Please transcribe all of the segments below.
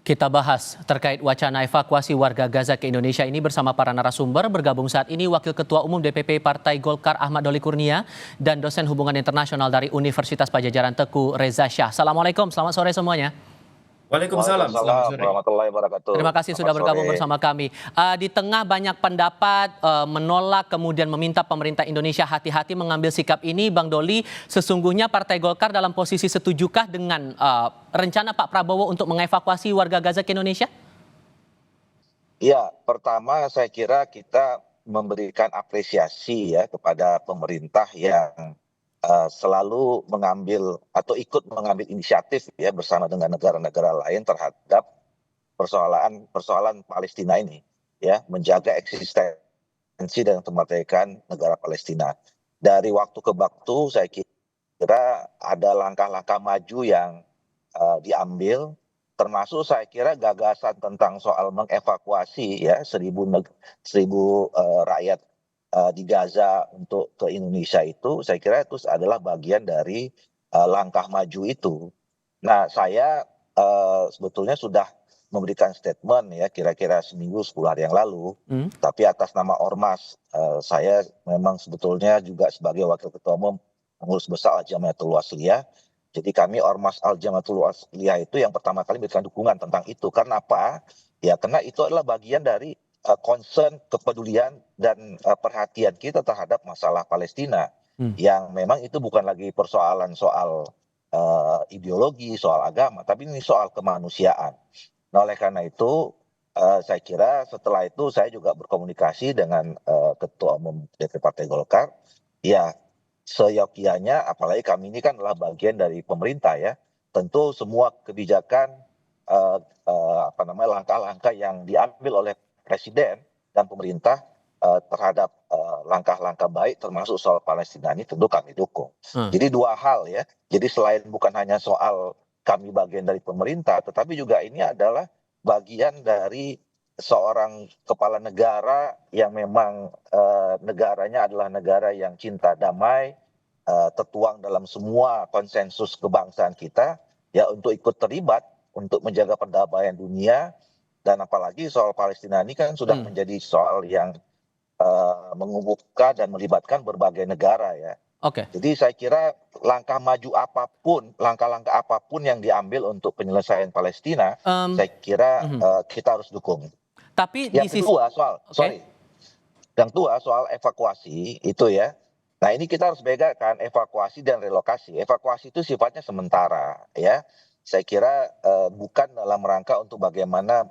Kita bahas terkait wacana evakuasi warga Gaza ke Indonesia ini bersama para narasumber. Bergabung saat ini Wakil Ketua Umum DPP Partai Golkar Ahmad Doli Kurnia dan dosen hubungan internasional dari Universitas Padjadjaran Teguh Reza Shah. Assalamualaikum, selamat sore semuanya. Waalaikumsalam, selamat Waalaikumsalam sore. warahmatullahi wabarakatuh. Terima kasih sudah Selamat bergabung sore. bersama kami. Di tengah banyak pendapat menolak kemudian meminta pemerintah Indonesia hati-hati mengambil sikap ini, Bang Doli, sesungguhnya Partai Golkar dalam posisi setujukah dengan rencana Pak Prabowo untuk mengevakuasi warga Gaza ke Indonesia? Ya, pertama saya kira kita memberikan apresiasi ya kepada pemerintah yang selalu mengambil atau ikut mengambil inisiatif ya bersama dengan negara-negara lain terhadap persoalan Palestina ini, ya, menjaga eksistensi dan kemerdekaan negara Palestina. Dari waktu ke waktu saya kira ada langkah-langkah maju yang diambil, termasuk saya kira gagasan tentang soal mengevakuasi ya 1.000 rakyat di Gaza untuk ke Indonesia itu, saya kira itu adalah bagian dari langkah maju itu. Nah, saya sebetulnya sudah memberikan statement ya kira-kira seminggu 10 hari yang lalu, tapi atas nama Ormas, saya memang sebetulnya juga sebagai Wakil Ketua Umum Pengurus Besar Al-Jamiatul Wasliyah. Jadi kami Ormas Al-Jamiatul Wasliyah itu yang pertama kali memberikan dukungan tentang itu. Karena apa? Ya karena itu adalah bagian dari concern, kepedulian dan perhatian kita terhadap masalah Palestina, yang memang itu bukan lagi persoalan soal ideologi, soal agama, tapi ini soal kemanusiaan. Nah, oleh karena itu saya kira setelah itu saya juga berkomunikasi dengan Ketua Umum DPP Partai Golkar. Ya, seyogianya, apalagi kami ini kan adalah bagian dari pemerintah ya, tentu semua kebijakan langkah-langkah yang diambil oleh Presiden dan pemerintah terhadap langkah-langkah baik termasuk soal Palestina ini tentu kami dukung. Jadi dua hal ya. Jadi selain bukan hanya soal kami bagian dari pemerintah, tetapi juga ini adalah bagian dari seorang kepala negara yang memang negaranya adalah negara yang cinta damai, tertuang dalam semua konsensus kebangsaan kita ya, untuk ikut terlibat untuk menjaga perdamaian dunia. Dan apalagi soal Palestina ini kan sudah menjadi soal yang mengumpulkan dan melibatkan berbagai negara ya. Oke. Jadi saya kira langkah maju apapun, langkah-langkah apapun yang diambil untuk penyelesaian Palestina, saya kira kita harus dukung. Tapi Yang kedua soal evakuasi itu ya. Nah, ini kita harus bedakan evakuasi dan relokasi. Evakuasi itu sifatnya sementara ya. Saya kira bukan dalam rangka untuk bagaimana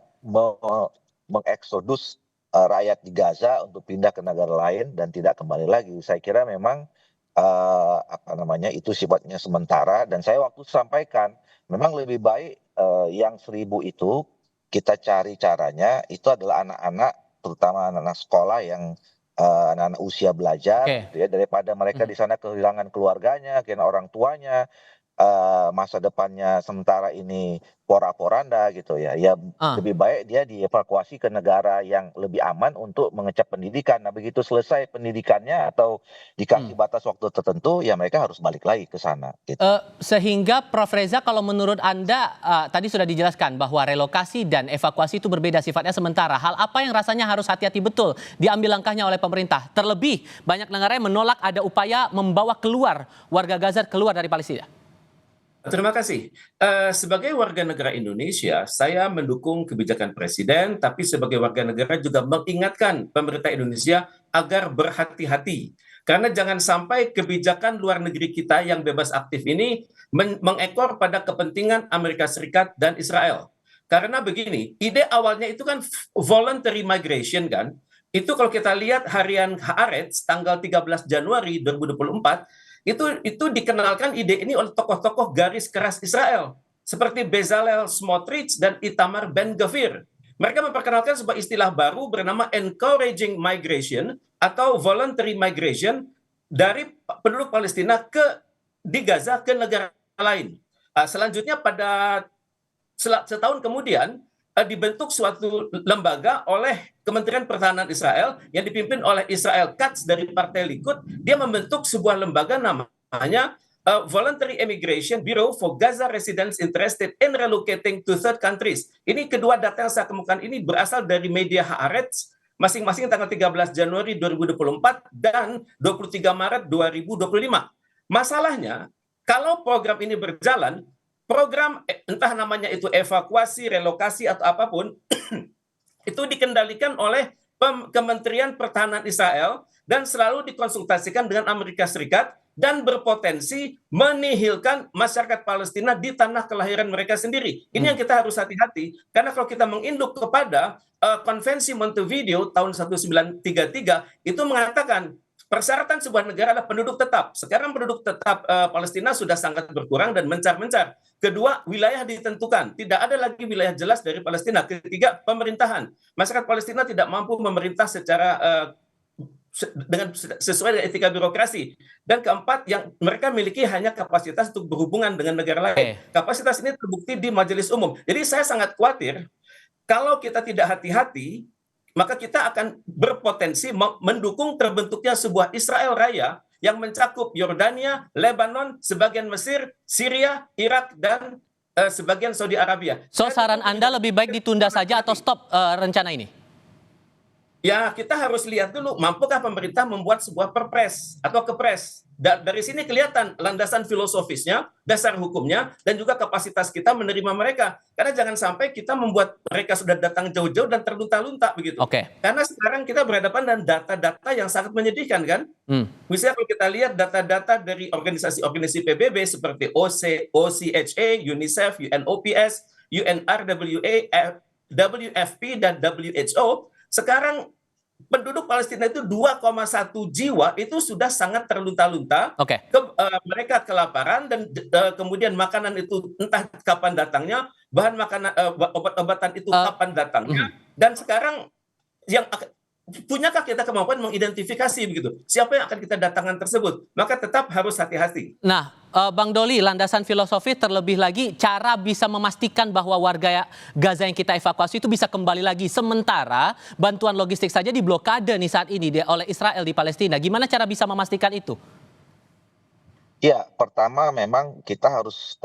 mengeksodus rakyat di Gaza untuk pindah ke negara lain dan tidak kembali lagi. Saya kira memang itu sifatnya sementara, dan saya waktu sampaikan memang lebih baik yang 1.000 itu kita cari caranya itu adalah anak-anak, terutama anak-anak sekolah yang anak-anak usia belajar gitu ya, daripada mereka di sana kehilangan keluarganya, kehilangan orang tuanya, masa depannya sementara ini porak-poranda gitu ya. Ya lebih baik dia dievakuasi ke negara yang lebih aman untuk mengecap pendidikan. Nah, begitu selesai pendidikannya atau dikasih batas waktu tertentu, ya mereka harus balik lagi ke sana gitu. Sehingga Prof. Reza, kalau menurut Anda tadi sudah dijelaskan bahwa relokasi dan evakuasi itu berbeda, sifatnya sementara. Hal apa yang rasanya harus hati-hati betul diambil langkahnya oleh pemerintah? Terlebih banyak negara yang menolak ada upaya membawa keluar warga Gaza keluar dari Palestina. Terima kasih. Sebagai warga negara Indonesia, saya mendukung kebijakan Presiden, tapi sebagai warga negara juga mengingatkan pemerintah Indonesia agar berhati-hati. Karena jangan sampai kebijakan luar negeri kita yang bebas aktif ini mengekor pada kepentingan Amerika Serikat dan Israel. Karena begini, ide awalnya itu kan voluntary migration kan. Itu kalau kita lihat harian Haaretz tanggal 13 Januari 2024, itu dikenalkan ide ini oleh tokoh-tokoh garis keras Israel seperti Bezalel Smotrich dan Itamar Ben-Gvir. Mereka memperkenalkan sebuah istilah baru bernama encouraging migration atau voluntary migration dari penduduk Palestina di Gaza ke negara lain. Selanjutnya pada setahun kemudian dibentuk suatu lembaga oleh Kementerian Pertahanan Israel yang dipimpin oleh Israel Katz dari Partai Likud. Dia membentuk sebuah lembaga namanya Voluntary Immigration Bureau for Gaza residents interested in relocating to third countries. Ini kedua data yang saya kemukakan ini berasal dari media Haaretz, masing-masing tanggal 13 Januari 2024 dan 23 Maret 2025. Masalahnya, kalau program ini berjalan, program entah namanya itu evakuasi, relokasi atau apapun, itu dikendalikan oleh Kementerian Pertahanan Israel dan selalu dikonsultasikan dengan Amerika Serikat dan berpotensi menihilkan masyarakat Palestina di tanah kelahiran mereka sendiri. Ini yang kita harus hati-hati, karena kalau kita menginduk kepada Konvensi Montevideo tahun 1933 itu mengatakan persyaratan sebuah negara adalah penduduk tetap. Sekarang penduduk tetap Palestina sudah sangat berkurang dan mencar-mencar. Kedua, wilayah ditentukan. Tidak ada lagi wilayah jelas dari Palestina. Ketiga, pemerintahan. Masyarakat Palestina tidak mampu memerintah secara sesuai dengan etika birokrasi. Dan keempat, yang mereka miliki hanya kapasitas untuk berhubungan dengan negara lain. Kapasitas ini terbukti di Majelis Umum. Jadi saya sangat khawatir kalau kita tidak hati-hati, maka kita akan berpotensi mendukung terbentuknya sebuah Israel Raya yang mencakup Yordania, Lebanon, sebagian Mesir, Syria, Irak, dan sebagian Saudi Arabia. So, saran Anda lebih baik ditunda saja atau stop rencana ini? Ya, kita harus lihat dulu, mampukah pemerintah membuat sebuah perpres atau kepres. Dari sini kelihatan landasan filosofisnya, dasar hukumnya, dan juga kapasitas kita menerima mereka. Karena jangan sampai kita membuat mereka sudah datang jauh-jauh dan terlunta-lunta begitu. Karena sekarang kita berhadapan dengan data-data yang sangat menyedihkan kan. Misalnya kalau kita lihat data-data dari organisasi-organisasi PBB seperti OCHA, UNICEF, UNOPS, UNRWA, WFP, dan WHO, sekarang penduduk Palestina itu 2,1 jiwa itu sudah sangat terlunta-lunta. Mereka kelaparan dan kemudian makanan itu entah kapan datangnya, bahan makanan obat-obatan itu kapan datangnya. Dan sekarang yang punyakah kita kemampuan mengidentifikasi begitu siapa yang akan kita datangkan tersebut? Maka tetap harus hati-hati. Nah, Bang Doli, landasan filosofi terlebih lagi cara bisa memastikan bahwa warga Gaza yang kita evakuasi itu bisa kembali lagi. Sementara bantuan logistik saja diblokade nih saat ini oleh Israel di Palestina. Gimana cara bisa memastikan itu? Ya, pertama memang kita harus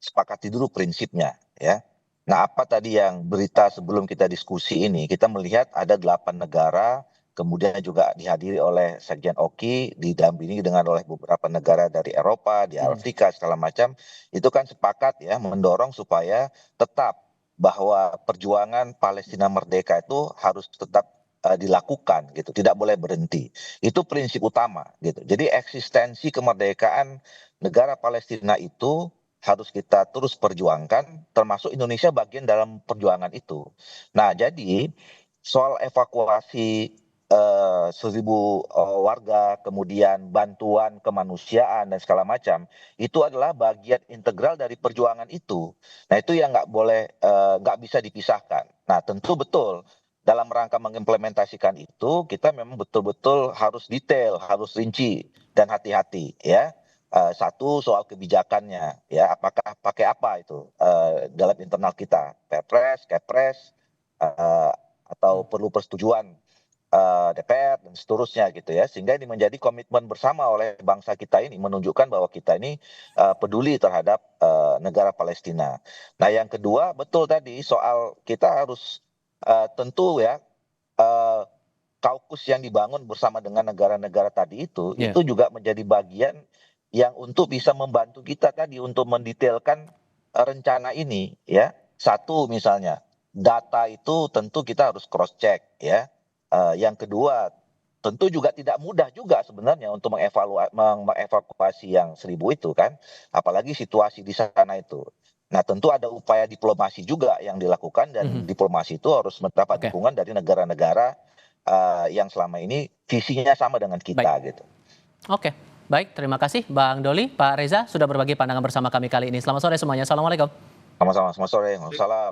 sepakati dulu prinsipnya, ya. Nah, apa tadi yang berita sebelum kita diskusi ini, kita melihat ada 8 negara, kemudian juga dihadiri oleh Sekjen Oki, didampingi dengan oleh beberapa negara dari Eropa, di Afrika, segala macam. Itu kan sepakat ya, mendorong supaya tetap bahwa perjuangan Palestina merdeka itu harus tetap dilakukan gitu, tidak boleh berhenti. Itu prinsip utama gitu. Jadi eksistensi kemerdekaan negara Palestina itu harus kita terus perjuangkan, termasuk Indonesia bagian dalam perjuangan itu. Nah, jadi soal evakuasi 1.000 warga, kemudian bantuan kemanusiaan dan segala macam, itu adalah bagian integral dari perjuangan itu. Nah, itu yang nggak bisa dipisahkan. Nah, tentu betul dalam rangka mengimplementasikan itu, kita memang betul-betul harus detail, harus rinci dan hati-hati ya. Satu soal kebijakannya ya, apakah pakai apa itu dalam internal kita, Perpres, Kepres, atau perlu persetujuan DPR dan seterusnya gitu ya, sehingga ini menjadi komitmen bersama oleh bangsa kita ini, menunjukkan bahwa kita ini peduli terhadap negara Palestina. Nah, yang kedua betul tadi soal kita harus tentu ya kaukus yang dibangun bersama dengan negara-negara tadi itu juga menjadi bagian yang untuk bisa membantu kita tadi untuk mendetailkan rencana ini ya. Satu misalnya, data itu tentu kita harus cross check ya. Yang kedua, tentu juga tidak mudah juga sebenarnya untuk mengevakuasi yang 1.000 itu kan, apalagi situasi di sana itu. Nah, tentu ada upaya diplomasi juga yang dilakukan, dan diplomasi itu harus mendapat dukungan dari negara-negara yang selama ini visinya sama dengan kita gitu. Baik, terima kasih Bang Doli, Pak Reza sudah berbagi pandangan bersama kami kali ini. Selamat sore semuanya. Assalamualaikum. Sama-sama, selamat sore. Waalaikumsalam.